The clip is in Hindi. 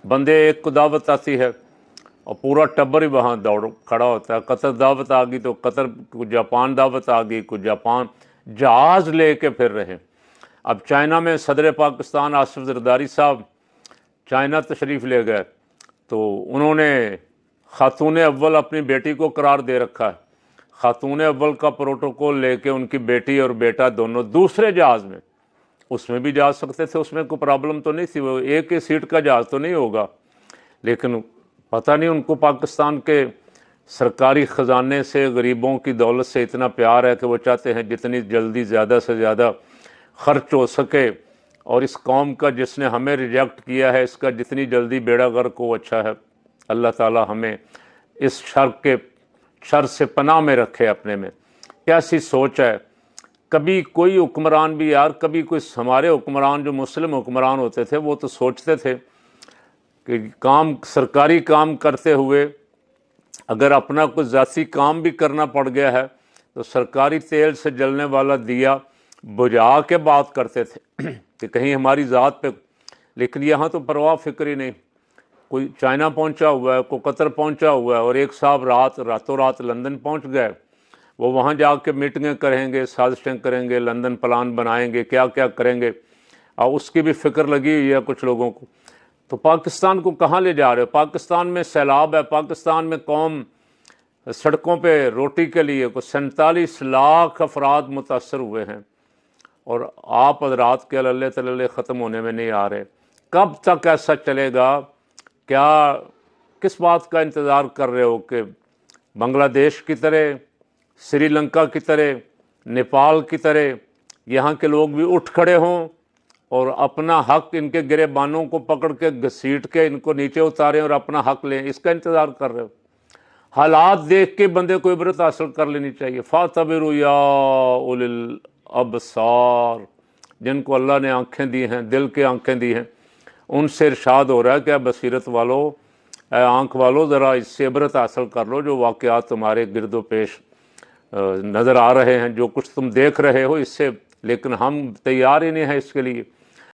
बंदे एक को दावत आती है और पूरा टब्बर ही वहाँ दौड़ खड़ा होता है। कतर दावत आ गई तो कतर को, जापान दावत आ गई को जापान, जहाज़ ले कर फिर रहे। अब चाइना में सदर पाकिस्तान आसिफ जरदारी साहब चाइना तशरीफ़ ले गए तो उन्होंने खातून अव्वल अपनी बेटी को करार दे रखा है। खातून अव्वल का प्रोटोकॉल लेके उनकी बेटी और बेटा दोनों दूसरे जहाज़ में, उसमें भी जा सकते थे, उसमें कोई प्रॉब्लम तो नहीं थी, वो एक ही सीट का जहाज़ तो नहीं होगा। लेकिन पता नहीं उनको पाकिस्तान के सरकारी ख़जाने से, गरीबों की दौलत से इतना प्यार है कि वो चाहते हैं जितनी जल्दी ज़्यादा से ज़्यादा ख़र्च हो सके, और इस कौम का जिसने हमें रिजेक्ट किया है इसका जितनी जल्दी बेड़ा गर्क हो अच्छा है। अल्लाह ताला हमें इस शर से पनाह में रखे अपने में। कैसी सोच है। कभी कोई हुक्मरान भी यार, कभी कोई हमारे हुक्मरान जो मुस्लिम हुक्मरान होते थे वो तो सोचते थे कि काम, सरकारी काम करते हुए अगर अपना कुछ ज़ाती काम भी करना पड़ गया है तो सरकारी तेल से जलने वाला दिया बुझा के बात करते थे कि कहीं हमारी ज़ात पे। लेकिन यहाँ तो परवाह फिक्र ही नहीं। कोई चाइना पहुँचा हुआ है, कोई कतर पहुँचा हुआ है, और एक साहब रातों रात लंदन पहुँच गए। वो वहाँ जाके मीटिंगें करेंगे, साजिशें करेंगे, लंदन प्लान बनाएंगे, क्या क्या करेंगे, और उसकी भी फिक्र लगी हुई है कुछ लोगों को। तो पाकिस्तान को कहाँ ले जा रहे हो। पाकिस्तान में सैलाब है, पाकिस्तान में कौम सड़कों पे रोटी के लिए को 47 लाख अफराद मुतासर हुए हैं, और आप हज़रात के अल्ले तल्ले ख़त्म होने में नहीं आ रहे। कब तक ऐसा चलेगा। क्या किस बात का इंतज़ार कर रहे हो कि बांग्लादेश की तरह, श्रीलंका की तरह, नेपाल की तरह यहाँ के लोग भी उठ खड़े हों और अपना हक, इनके गिरेबानों को पकड़ के घसीट के इनको नीचे उतारें और अपना हक लें, इसका इंतज़ार कर रहे हो। हालात देख के बंदे को इबरत हासिल कर लेनी चाहिए। फ़ातबिरू या उलिल अबसार, जिनको अल्लाह ने आँखें दी हैं, दिल के आँखें दी हैं, उनसे इरशाद हो रहा है कि बसीरत वालों, आँख वालों, ज़रा इससे इबरत हासिल कर लो जो वाक़यात तुम्हारे गिरदो पेश नज़र आ रहे हैं, जो कुछ तुम देख रहे हो इससे। लेकिन हम तैयार ही नहीं हैं इसके लिए।